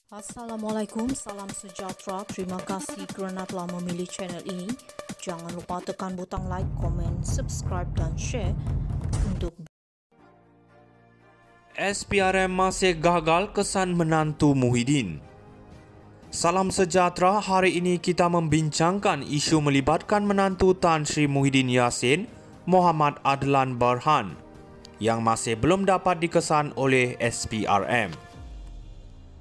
Assalamualaikum, salam sejahtera. Terima kasih kerana telah memilih channel ini. Jangan lupa tekan butang like, komen, subscribe dan share untuk SPRM masih gagal kesan menantu Muhyiddin. Salam sejahtera, hari ini kita membincangkan isu melibatkan menantu Tan Sri Muhyiddin Yassin, Muhammad Adlan Berhan, yang masih belum dapat dikesan oleh SPRM.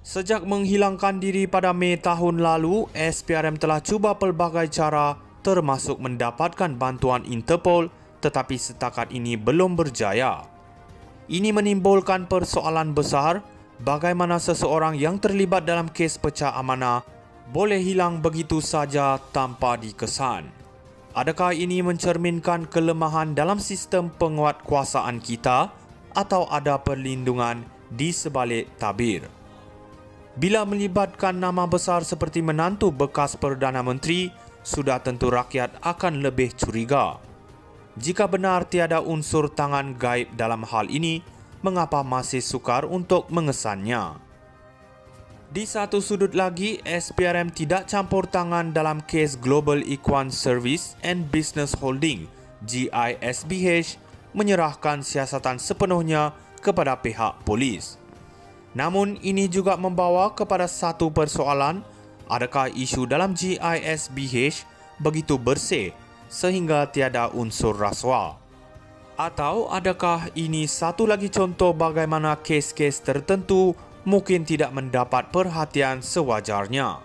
Sejak menghilangkan diri pada Mei tahun lalu, SPRM telah cuba pelbagai cara termasuk mendapatkan bantuan Interpol, tetapi setakat ini belum berjaya. Ini menimbulkan persoalan besar, bagaimana seseorang yang terlibat dalam kes pecah amanah boleh hilang begitu saja tanpa dikesan. Adakah ini mencerminkan kelemahan dalam sistem penguatkuasaan kita atau ada perlindungan di sebalik tabir? Bila melibatkan nama besar seperti menantu bekas Perdana Menteri, sudah tentu rakyat akan lebih curiga. Jika benar tiada unsur tangan gaib dalam hal ini, mengapa masih sukar untuk mengesannya? Di satu sudut lagi, SPRM tidak campur tangan dalam kes Global Equine Service and Business Holding (GISBH) menyerahkan siasatan sepenuhnya kepada pihak polis. Namun ini juga membawa kepada satu persoalan, adakah isu dalam GISBH begitu bersih sehingga tiada unsur rasuah? Atau adakah ini satu lagi contoh bagaimana kes-kes tertentu mungkin tidak mendapat perhatian sewajarnya?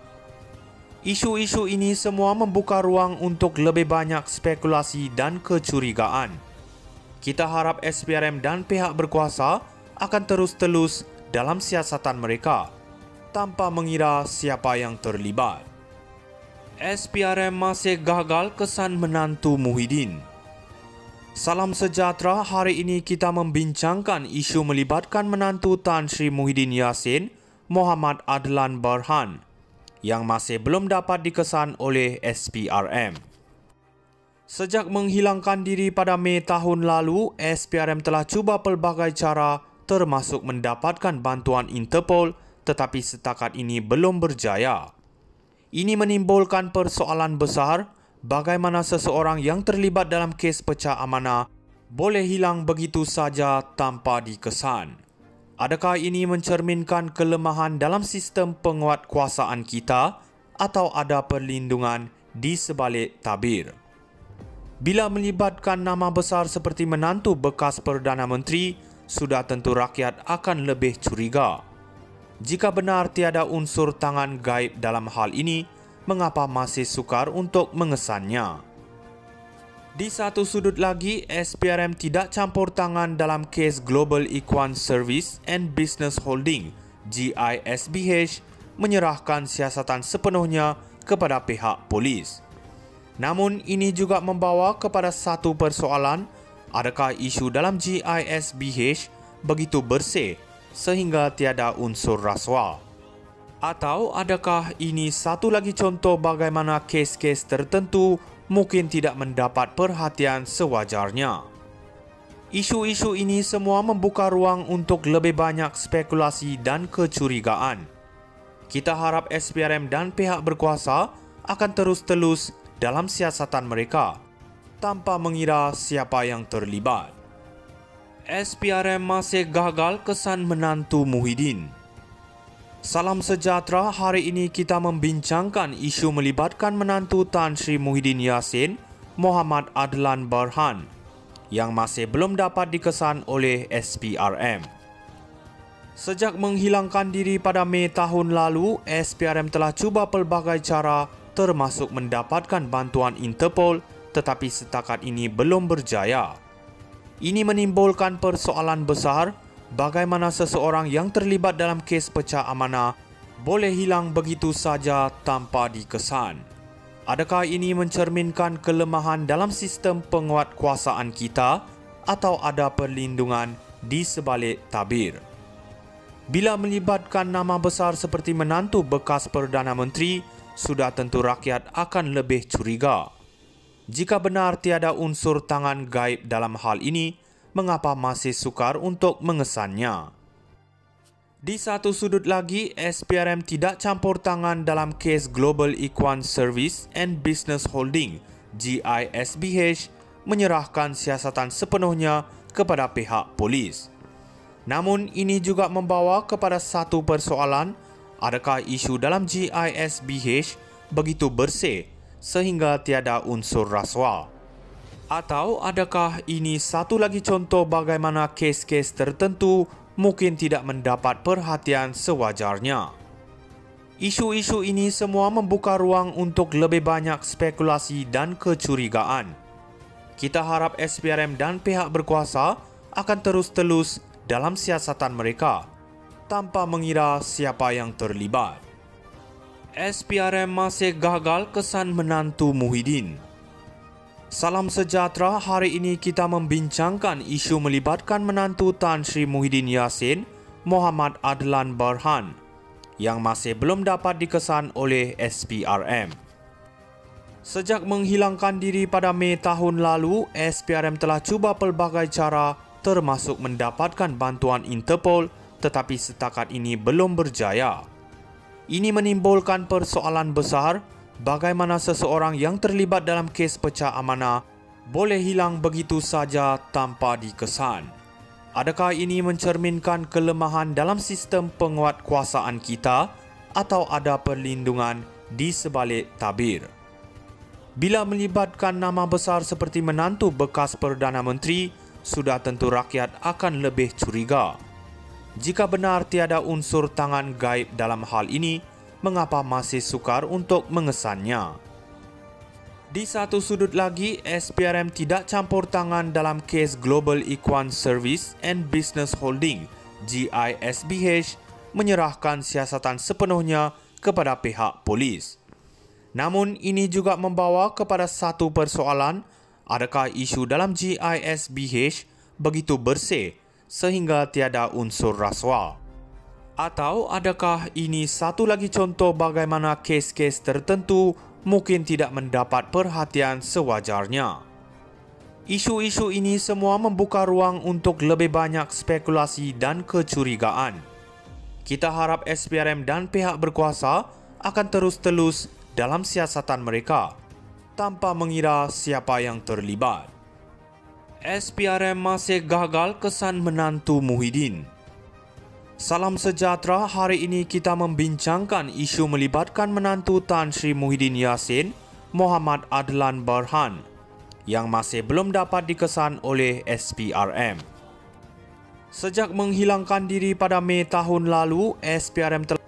Isu-isu ini semua membuka ruang untuk lebih banyak spekulasi dan kecurigaan. Kita harap SPRM dan pihak berkuasa akan terus telus dalam siasatan mereka, tanpa mengira siapa yang terlibat. SPRM masih gagal kesan menantu Muhyiddin. Salam sejahtera, hari ini kita membincangkan isu melibatkan menantu Tan Sri Muhyiddin Yassin, Muhammad Adlan Berhan, yang masih belum dapat dikesan oleh SPRM. Sejak menghilangkan diri pada Mei tahun lalu, SPRM telah cuba pelbagai cara termasuk mendapatkan bantuan Interpol, tetapi setakat ini belum berjaya. Ini menimbulkan persoalan besar, bagaimana seseorang yang terlibat dalam kes pecah amanah boleh hilang begitu saja tanpa dikesan. Adakah ini mencerminkan kelemahan dalam sistem penguatkuasaan kita atau ada perlindungan di sebalik tabir? Bila melibatkan nama besar seperti menantu bekas Perdana Menteri, sudah tentu rakyat akan lebih curiga. Jika benar tiada unsur tangan gaib dalam hal ini, mengapa masih sukar untuk mengesannya? Di satu sudut lagi, SPRM tidak campur tangan dalam kes Global Equine Service and Business Holding (GISBH) menyerahkan siasatan sepenuhnya kepada pihak polis. Namun ini juga membawa kepada satu persoalan, adakah isu dalam GISBH begitu bersih sehingga tiada unsur rasuah? Atau adakah ini satu lagi contoh bagaimana kes-kes tertentu mungkin tidak mendapat perhatian sewajarnya? Isu-isu ini semua membuka ruang untuk lebih banyak spekulasi dan kecurigaan. Kita harap SPRM dan pihak berkuasa akan terus telus dalam siasatan mereka, tanpa mengira siapa yang terlibat. SPRM masih gagal kesan menantu Muhyiddin. Salam sejahtera, hari ini kita membincangkan isu melibatkan menantu Tan Sri Muhyiddin Yassin, Muhammad Adlan Berhan, yang masih belum dapat dikesan oleh SPRM. Sejak menghilangkan diri pada Mei tahun lalu, SPRM telah cuba pelbagai cara termasuk mendapatkan bantuan Interpol, tetapi setakat ini belum berjaya. Ini menimbulkan persoalan besar, bagaimana seseorang yang terlibat dalam kes pecah amanah boleh hilang begitu saja tanpa dikesan. Adakah ini mencerminkan kelemahan dalam sistem penguatkuasaan kita atau ada perlindungan di sebalik tabir? Bila melibatkan nama besar seperti menantu bekas Perdana Menteri, sudah tentu rakyat akan lebih curiga. Jika benar tiada unsur tangan gaib dalam hal ini, mengapa masih sukar untuk mengesannya? Di satu sudut lagi, SPRM tidak campur tangan dalam kes Global Equine Service and Business Holding (GISBH) menyerahkan siasatan sepenuhnya kepada pihak polis. Namun ini juga membawa kepada satu persoalan, adakah isu dalam GISBH begitu bersih sehingga tiada unsur rasuah? Atau adakah ini satu lagi contoh bagaimana kes-kes tertentu mungkin tidak mendapat perhatian sewajarnya? Isu-isu ini semua membuka ruang untuk lebih banyak spekulasi dan kecurigaan. Kita harap SPRM dan pihak berkuasa akan terus telus dalam siasatan mereka tanpa mengira siapa yang terlibat. SPRM masih gagal kesan menantu Muhyiddin. Salam sejahtera, hari ini kita membincangkan isu melibatkan menantu Tan Sri Muhyiddin Yassin, Muhammad Adlan Barhan, yang masih belum dapat dikesan oleh SPRM. Sejak menghilangkan diri pada Mei tahun lalu, SPRM telah cuba pelbagai cara termasuk mendapatkan bantuan Interpol, tetapi setakat ini belum berjaya. Ini menimbulkan persoalan besar. Bagaimana seseorang yang terlibat dalam kes pecah amanah boleh hilang begitu saja tanpa dikesan? Adakah ini mencerminkan kelemahan dalam sistem penguatkuasaan kita atau ada perlindungan di sebalik tabir? Bila melibatkan nama besar seperti menantu bekas Perdana Menteri, sudah tentu rakyat akan lebih curiga. Jika benar tiada unsur tangan gaib dalam hal ini, mengapa masih sukar untuk mengesannya? Di satu sudut lagi, SPRM tidak campur tangan dalam kes Global Equine Service and Business Holding (GISBH) menyerahkan siasatan sepenuhnya kepada pihak polis. Namun ini juga membawa kepada satu persoalan, adakah isu dalam GISBH begitu bersih sehingga tiada unsur rasuah? Atau adakah ini satu lagi contoh bagaimana kes-kes tertentu mungkin tidak mendapat perhatian sewajarnya? Isu-isu ini semua membuka ruang untuk lebih banyak spekulasi dan kecurigaan. Kita harap SPRM dan pihak berkuasa akan terus telus dalam siasatan mereka tanpa mengira siapa yang terlibat. SPRM masih gagal kesan menantu Muhyiddin. Salam sejahtera, hari ini kita membincangkan isu melibatkan menantu Tan Sri Muhyiddin Yassin, Muhammad Adlan Barhan, yang masih belum dapat dikesan oleh SPRM. Sejak menghilangkan diri pada Mei tahun lalu, SPRM telah